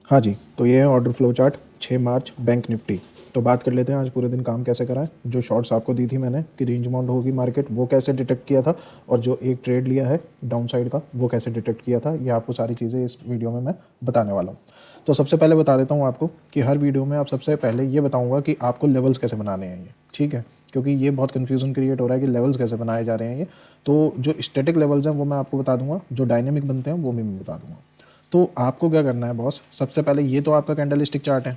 हाँ जी, तो ये है ऑर्डर फ्लो चार्ट 6 मार्च बैंक निफ्टी। तो बात कर लेते हैं आज पूरे दिन काम कैसे करा है। जो शॉर्ट्स आपको दी थी मैंने कि रेंज बाउंड होगी मार्केट, वो कैसे डिटेक्ट किया था, और जो एक ट्रेड लिया है डाउन साइड का वो कैसे डिटेक्ट किया था, ये आपको सारी चीज़ें इस वीडियो में मैं बताने वाला हूँ। तो सबसे पहले बता देता हूँ आपको कि हर वीडियो में आप सबसे पहले ये बताऊँगा कि आपको लेवल्स कैसे बनाने हैं, ये ठीक है, क्योंकि ये बहुत कन्फ्यूज़न क्रिएट हो रहा है कि लेवल्स कैसे बनाए जा रहे हैं। ये तो जो स्टैटिक लेवल्स हैं वो मैं आपको बता दूंगा, जो डायनेमिक बनते हैं वो भी मैं बता दूंगा। तो आपको क्या करना है बॉस, सबसे पहले ये तो आपका कैंडलस्टिक चार्ट है,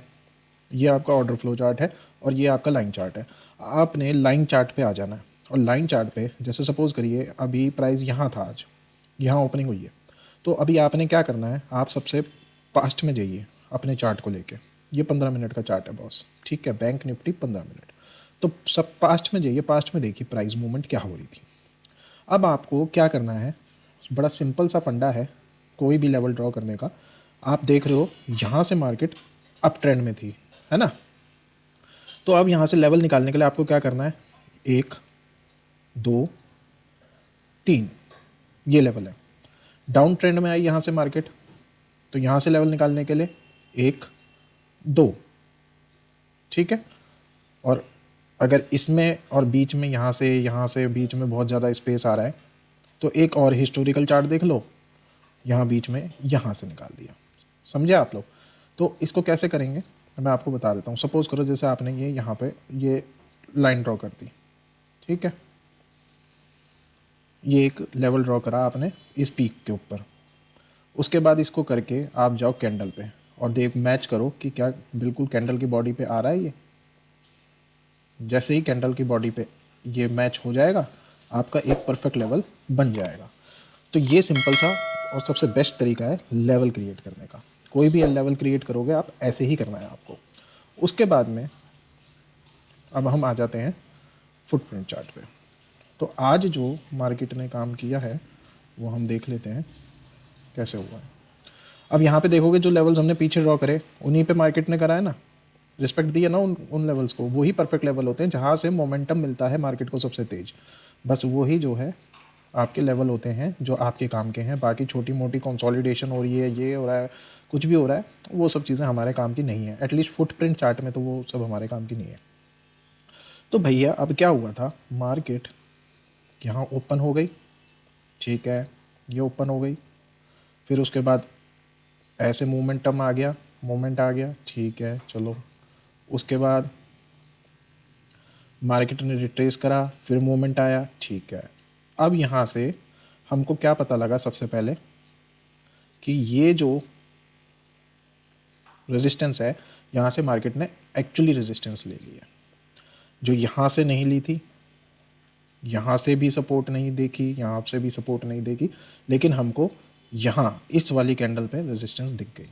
ये आपका ऑर्डर फ्लो चार्ट है, और ये आपका लाइन चार्ट है। आपने लाइन चार्ट पे आ जाना है, और लाइन चार्ट पे जैसे सपोज़ करिए अभी प्राइस यहाँ था, आज यहाँ ओपनिंग हुई है, तो अभी आपने क्या करना है, आप सबसे पास्ट में जाइए अपने चार्ट को लेके। ये 15 मिनट का चार्ट है बॉस, ठीक है, बैंक निफ्टी 15 मिनट। तो सब पास्ट में जाइए, पास्ट में देखिए प्राइस मूवमेंट क्या हो रही थी। अब आपको क्या करना है, बड़ा सिंपल सा फंडा है कोई भी लेवल ड्रॉ करने का। आप देख रहे हो यहाँ से मार्केट अप ट्रेंड में थी, है ना, तो अब यहाँ से लेवल निकालने के लिए आपको क्या करना है, 1 2 3, ये लेवल है। डाउन ट्रेंड में आई यहाँ से मार्केट, तो यहाँ से लेवल निकालने के लिए 1 2, ठीक है। और अगर इसमें और बीच में यहाँ से बीच में बहुत ज़्यादा स्पेस आ रहा है, तो एक और हिस्टोरिकल चार्ट देख लो, यहाँ बीच में यहाँ से निकाल दिया। समझे आप लोग। तो इसको कैसे करेंगे मैं आपको बता देता हूँ। सपोज़ करो जैसे आपने ये यहाँ पे ये लाइन ड्रॉ कर दी, ठीक है, ये एक लेवल ड्रॉ करा आपने इस पीक के ऊपर। उसके बाद इसको करके आप जाओ कैंडल पे और देख मैच करो कि क्या बिल्कुल कैंडल की बॉडी पे आ रहा है ये। जैसे ही कैंडल की बॉडी पे ये मैच हो जाएगा, आपका एक परफेक्ट लेवल बन जाएगा। तो ये सिंपल सा और सबसे बेस्ट तरीका है लेवल क्रिएट करने का। कोई भी लेवल क्रिएट करोगे आप, ऐसे ही करना है आपको। उसके बाद में अब हम आ जाते हैं फुटप्रिंट चार्ट पे। तो आज जो मार्केट ने काम किया है वो हम देख लेते हैं कैसे हुआ है। अब यहाँ पे देखोगे जो लेवल्स हमने पीछे ड्रॉ करे उन्हीं पे मार्केट ने करा है ना, रिस्पेक्ट दी है ना उन लेवल्स को। वही परफेक्ट लेवल होते हैं जहाँ से मोमेंटम मिलता है मार्केट को सबसे तेज। बस वही जो है आपके लेवल होते हैं जो आपके काम के हैं। बाकी छोटी मोटी कंसोलिडेशन हो रही है, ये हो रहा है, कुछ भी हो रहा है, वो सब चीज़ें हमारे काम की नहीं है। एटलीस्ट फुटप्रिंट चार्ट में तो वो सब हमारे काम की नहीं है। तो भैया अब क्या हुआ था, मार्केट यहाँ ओपन हो गई, ठीक है, ये ओपन हो गई, फिर उसके बाद ऐसे मोमेंटम आ गया, मोमेंट आ गया, ठीक है, चलो। उसके बाद मार्केट ने रिट्रेस करा, फिर मोमेंट आया, ठीक है। अब यहाँ से हमको क्या पता लगा सबसे पहले कि ये जो रेजिस्टेंस है यहाँ से मार्केट ने एक्चुअली रेजिस्टेंस ले लिया, जो यहाँ से नहीं ली थी, यहाँ से भी सपोर्ट नहीं देखी, यहाँ से भी सपोर्ट नहीं देखी, लेकिन हमको यहाँ इस वाली कैंडल पे रेजिस्टेंस दिख गई।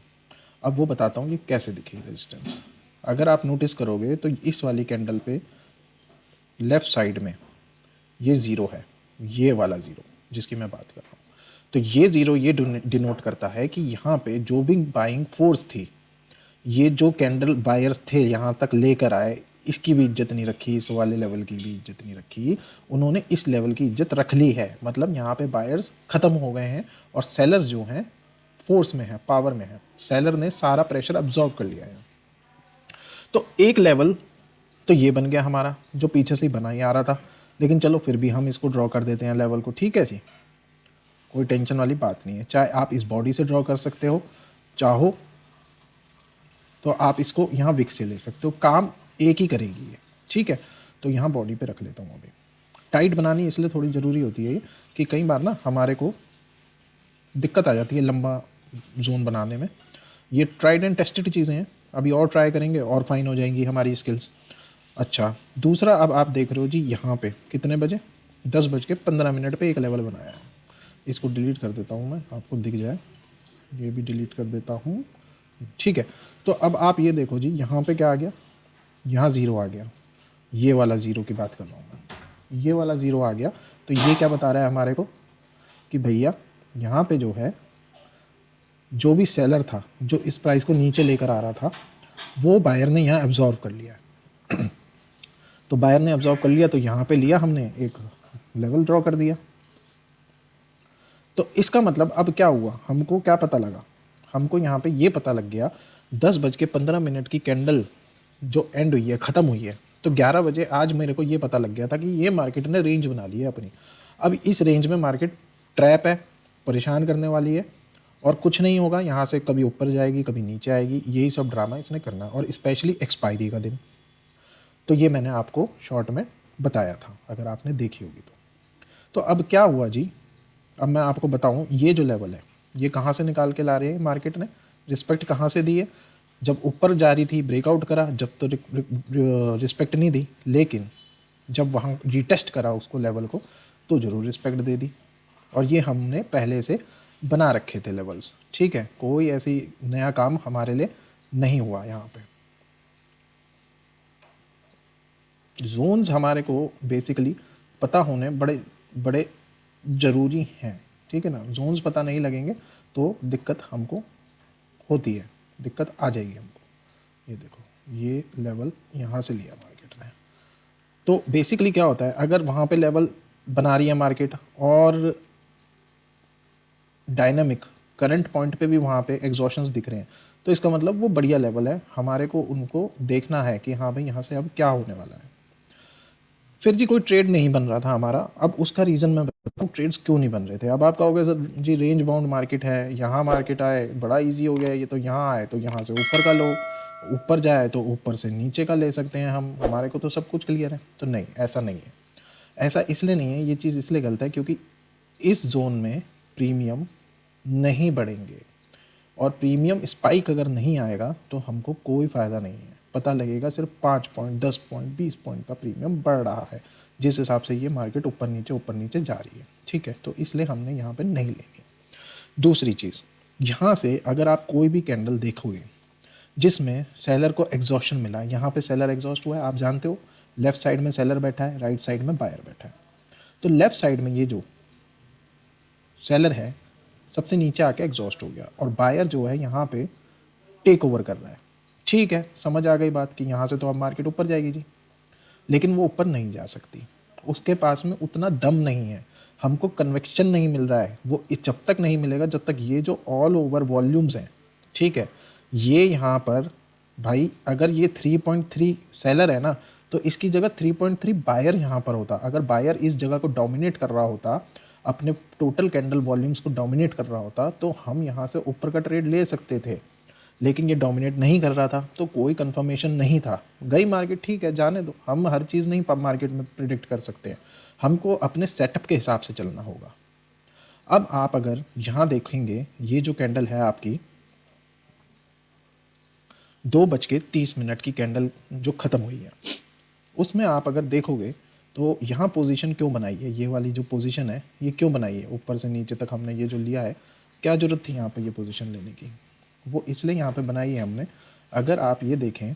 अब वो बताता हूँ ये कैसे दिखी रेजिस्टेंस। अगर आप नोटिस करोगे तो इस वाली कैंडल पे लेफ़्ट साइड में ये ज़ीरो है, ये वाला ज़ीरो जिसकी मैं बात कर रहा हूँ। तो ये ज़ीरो ये डिनोट करता है कि यहाँ पे जो भी बाइंग फोर्स थी, ये जो कैंडल बायर्स थे यहाँ तक लेकर आए, इसकी भी इज्जत नहीं रखी, इस वाले लेवल की भी इज्जत नहीं रखी, उन्होंने इस लेवल की इज्जत रख ली है। मतलब यहाँ पे बायर्स ख़त्म हो गए हैं और सेलर्स जो हैं फोर्स में है, पावर में है। सेलर ने सारा प्रेशर अब्जॉर्व कर लिया है। तो एक लेवल तो ये बन गया हमारा, जो पीछे से ही बना ही आ रहा था, लेकिन चलो फिर भी हम इसको ड्रॉ कर देते हैं लेवल को, ठीक है जी, कोई टेंशन वाली बात नहीं है। चाहे आप इस बॉडी से ड्रॉ कर सकते हो, चाहो तो आप इसको यहाँ विक से ले सकते हो, काम एक ही करेगी ये, ठीक है। तो यहाँ बॉडी पे रख लेता हूँ। अभी टाइट बनानी इसलिए थोड़ी ज़रूरी होती है ये कि कई बार ना हमारे को दिक्कत आ जाती है लंबा जोन बनाने में। ये ट्राइड एंड टेस्टेड चीज़ें हैं, अभी और ट्राई करेंगे और फाइन हो जाएंगी हमारी स्किल्स। अच्छा, दूसरा अब आप देख रहे हो जी यहाँ पे कितने बजे, 10:15 पे एक लेवल बनाया है। इसको डिलीट कर देता हूँ मैं, आपको दिख जाए, ये भी डिलीट कर देता हूँ, ठीक है। तो अब आप ये देखो जी यहाँ पे क्या आ गया, यहाँ ज़ीरो आ गया, ये वाला ज़ीरो की बात कर रहा हूँ मैं, ये वाला ज़ीरो आ गया। तो ये क्या बता रहा है हमारे को कि भैया यहाँ पे जो है, जो भी सेलर था जो इस प्राइस को नीचे लेकर आ रहा था, वो बायर ने यहाँ एब्जॉर्व कर लिया है। तो बायर ने एब्जॉर्व कर लिया, तो यहाँ पे लिया हमने, एक लेवल ड्रॉ कर दिया। तो इसका मतलब अब क्या हुआ, हमको क्या पता लगा, हमको यहाँ पे ये पता लग गया 10:15 की कैंडल जो एंड हुई है, ख़त्म हुई है, तो 11 बजे आज मेरे को ये पता लग गया था कि ये मार्केट ने रेंज बना ली है अपनी। अब इस रेंज में मार्केट ट्रैप है, परेशान करने वाली है और कुछ नहीं होगा, यहाँ से कभी ऊपर जाएगी कभी नीचे आएगी, यही सब ड्रामा इसने करना है, और स्पेशली एक्सपायरी का दिन। तो ये मैंने आपको शॉर्ट में बताया था, अगर आपने देखी होगी तो अब क्या हुआ जी, अब मैं आपको बताऊं, ये जो लेवल है ये कहाँ से निकाल के ला रही है मार्केट ने, रिस्पेक्ट कहाँ से दी है, जब ऊपर जा रही थी ब्रेकआउट करा, जब तो रिस्पेक्ट नहीं दी, लेकिन जब वहाँ रिटेस्ट करा उसको लेवल को तो ज़रूर रिस्पेक्ट दे दी। और ये हमने पहले से बना रखे थे लेवल्स, ठीक है, कोई ऐसी नया काम हमारे लिए नहीं हुआ। यहाँ पे जोन्स हमारे को बेसिकली पता होने बड़े बड़े ज़रूरी हैं, ठीक है ना। जोन्स पता नहीं लगेंगे तो दिक्कत हमको होती है, दिक्कत आ जाएगी हमको। ये देखो, ये लेवल यहाँ से लिया मार्केट ने, तो बेसिकली क्या होता है, अगर वहाँ पे लेवल बना रही है मार्केट और डायनामिक करंट पॉइंट पे भी वहाँ पे एग्जॉशंस दिख रहे हैं, तो इसका मतलब वो बढ़िया लेवल है, हमारे को उनको देखना है कि हाँ भाई यहाँ से अब क्या होने वाला है। फिर जी कोई ट्रेड नहीं बन रहा था हमारा, अब उसका रीज़न मैं बताता हूँ ट्रेड्स क्यों नहीं बन रहे थे। अब आप कहोगे सर जी रेंज बाउंड मार्केट है, यहाँ मार्केट आए बड़ा इजी हो गया है, ये तो यहाँ आए तो यहाँ से ऊपर का लो, ऊपर जाए तो ऊपर से नीचे का ले सकते हैं हम, हमारे को तो सब कुछ क्लियर है। तो नहीं, ऐसा नहीं है, ऐसा इसलिए नहीं है, ये चीज़ इसलिए गलत है क्योंकि इस जोन में प्रीमियम नहीं बढ़ेंगे, और प्रीमियम स्पाइक अगर नहीं आएगा तो हमको कोई फ़ायदा नहीं है। पता लगेगा सिर्फ 5 पॉइंट 10 पॉइंट 20 पॉइंट का प्रीमियम बढ़ रहा है, जिस हिसाब से ये मार्केट ऊपर नीचे जा रही है, ठीक है। तो इसलिए हमने यहाँ पे नहीं लेनी। दूसरी चीज़, यहाँ से अगर आप कोई भी कैंडल देखोगे जिसमें सेलर को एग्जॉशन मिला, यहाँ पे सेलर एग्जॉस्ट हुआ है, आप जानते हो, लेफ्ट साइड में सेलर बैठा है, राइट साइड में बायर बैठा है। तो लेफ्ट साइड में ये जो सेलर है सबसे नीचे आके एग्जॉस्ट हो गया, और बायर जो है यहाँ पे टेक ओवर कर रहा है, ठीक है, समझ आ गई बात कि यहाँ से तो अब मार्केट ऊपर जाएगी जी, लेकिन वो ऊपर नहीं जा सकती, उसके पास में उतना दम नहीं है, हमको कन्वेक्शन नहीं मिल रहा है, वो जब तक नहीं मिलेगा जब तक ये जो ऑल ओवर वॉल्यूम्स हैं, ठीक है, ये यहाँ पर भाई अगर ये 3.3 सेलर है ना, तो इसकी जगह 3.3 बायर यहाँ पर होता। अगर बायर इस जगह को डोमिनेट कर रहा होता, अपने टोटल कैंडल वॉल्यूम्स को डोमिनेट कर रहा होता, तो हम यहाँ से ऊपर का ट्रेड ले सकते थे, लेकिन ये डोमिनेट नहीं कर रहा था तो कोई कंफर्मेशन नहीं था, गई मार्केट, ठीक है, जाने दो, हम हर चीज़ नहीं मार्केट में प्रिडिक्ट कर सकते हैं, हमको अपने सेटअप के हिसाब से चलना होगा। अब आप अगर यहाँ देखेंगे, ये जो कैंडल है आपकी 2:30 की कैंडल जो ख़त्म हुई है, उसमें आप अगर देखोगे तो यहाँ पोजीशन क्यों बनाई है, ये वाली जो पोजीशन है ये क्यों बनाई है, ऊपर से नीचे तक हमने ये जो लिया है, क्या ज़रूरत थी यहाँ पे ये पोजीशन लेने की, वो इसलिए यहाँ पे बनाई है हमने। अगर आप ये देखें,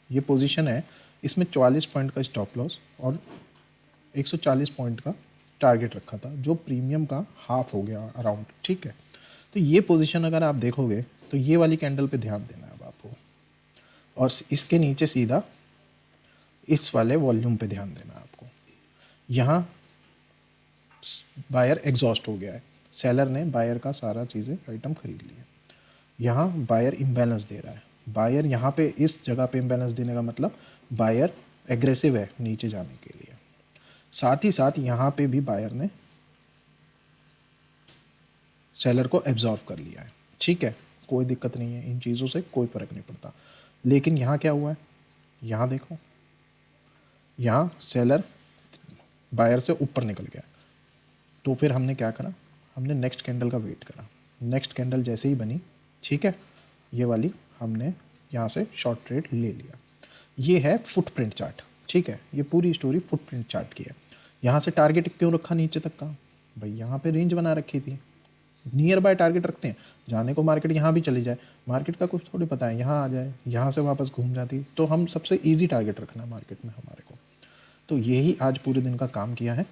ये पोजीशन है, इसमें 44 पॉइंट का स्टॉप लॉस और 140 पॉइंट का टारगेट रखा था, जो प्रीमियम का हाफ हो गया अराउंड, ठीक है। तो ये पोजीशन अगर आप देखोगे तो ये वाली कैंडल पे ध्यान देना है अब आपको, और इसके नीचे सीधा इस वाले वॉल्यूम पे ध्यान देना है आपको। यहाँ बायर एग्जॉस्ट हो गया है, सेलर ने बायर का सारा चीज़ें आइटम खरीद लिया, यहाँ बायर इम्बैलेंस दे रहा है, बायर यहाँ पे इस जगह पे इम्बैलेंस देने का मतलब बायर एग्रेसिव है नीचे जाने के लिए, साथ ही साथ यहाँ पे भी बायर ने सेलर को एब्जॉर्व कर लिया है, ठीक है, कोई दिक्कत नहीं है, इन चीज़ों से कोई फ़र्क नहीं पड़ता। लेकिन यहाँ क्या हुआ है, यहाँ देखो, यहाँ सेलर बायर से ऊपर निकल गया, तो फिर हमने क्या करा, हमने नेक्स्ट कैंडल का वेट करा, नेक्स्ट कैंडल जैसे ही बनी, ठीक है, ये वाली हमने यहाँ से शॉर्ट ट्रेड ले लिया। ये है फुटप्रिंट चार्ट, ठीक है, ये पूरी स्टोरी फुटप्रिंट चार्ट की है। यहाँ से टारगेट क्यों रखा नीचे तक का, भाई यहाँ पे रेंज बना रखी थी, नियर बाय टारगेट रखते हैं, जाने को मार्केट यहाँ भी चली जाए, मार्केट का कुछ थोड़ी पता है, यहाँ आ जाए, यहाँ से वापस घूम जाती, तो हम सबसे ईजी टारगेट रखना मार्केट में हमारे को। तो यही आज पूरे दिन का काम किया है।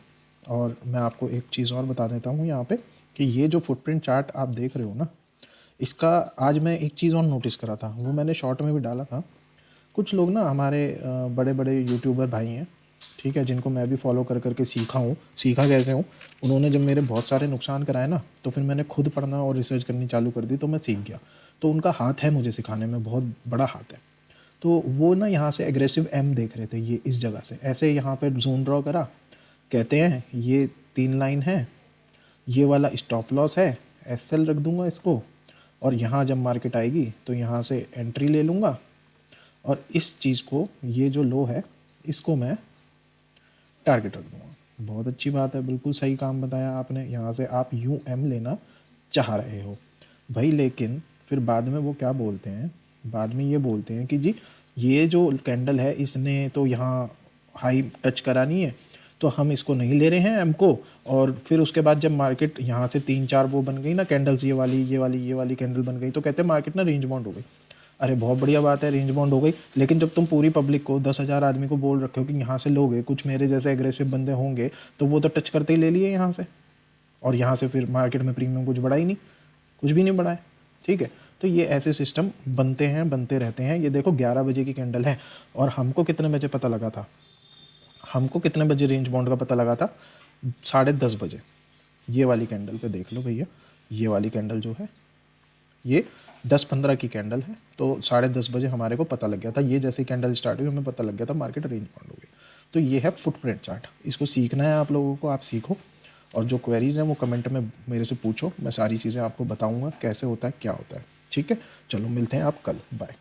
और मैं आपको एक चीज़ और बता देता हूँ यहाँ पे, कि ये जो फुटप्रिंट चार्ट आप देख रहे हो ना, इसका आज मैं एक चीज़ और नोटिस करा था, वो मैंने शॉर्ट में भी डाला था। कुछ लोग ना हमारे बड़े बड़े यूट्यूबर भाई हैं, ठीक है, जिनको मैं भी फॉलो कर करके सीखा कैसे हूँ, उन्होंने जब मेरे बहुत सारे नुकसान कराए ना, तो फिर मैंने खुद पढ़ना और रिसर्च करनी चालू कर दी, तो मैं सीख गया। तो उनका हाथ है मुझे सिखाने में, बहुत बड़ा हाथ है। तो वो ना यहाँ से एग्रेसिव एम देख रहे थे, ये इस जगह से ऐसे यहाँ पे जोन ड्रॉ करा, कहते हैं ये 3 लाइन है, ये वाला स्टॉप लॉस है, एसएल रख दूंगा इसको, और यहाँ जब मार्केट आएगी तो यहाँ से एंट्री ले लूँगा, और इस चीज़ को, ये जो लो है इसको मैं टारगेट रख दूंगा। बहुत अच्छी बात है, बिल्कुल सही काम बताया आपने। यहाँ से आप यू एम लेना चाह रहे हो भाई, लेकिन फिर बाद में वो क्या बोलते हैं, बाद में ये बोलते हैं कि जी ये जो कैंडल है इसने तो यहाँ हाई टच करा नहीं है, तो हम इसको नहीं ले रहे हैं एम को। और फिर उसके बाद जब मार्केट यहाँ से 3-4 वो बन गई ना कैंडल्स, ये वाली कैंडल बन गई, तो कहते हैं मार्केट ना रेंज बाउंड हो गई। अरे बहुत बढ़िया बात है, रेंज बाउंड हो गई, लेकिन जब तुम पूरी पब्लिक को 10,000 आदमी को बोल रखे हो कि यहाँ से लोगे, कुछ मेरे जैसे एग्रेसिव बंदे होंगे तो वो तो टच करते ही ले लिए यहाँ से, और यहाँ से फिर मार्केट में प्रीमियम कुछ बढ़ा ही नहीं, कुछ भी नहीं बढ़ा है। ठीक है, तो ये ऐसे सिस्टम बनते हैं, बनते रहते हैं। ये देखो 11 बजे की कैंडल है, और हमको कितने बजे पता लगा था, हमको कितने बजे रेंज बाउंड का पता लगा था, 10:30 बजे। ये वाली कैंडल पे देख लो भैया, ये वाली कैंडल जो है ये 10-15 की कैंडल है, तो 10:30 बजे हमारे को पता लग गया था। ये जैसे कैंडल स्टार्ट हुई हमें पता लग गया था मार्केट रेंज बाउंड हो गई। तो ये है फुटप्रिंट चार्ट, इसको सीखना है आप लोगों को, आप सीखो, और जो क्वेरीज़ हैं वो कमेंट में मेरे से पूछो, मैं सारी चीज़ें आपको बताऊँगा कैसे होता है क्या होता है। ठीक है, चलो मिलते हैं आप कल, बाय।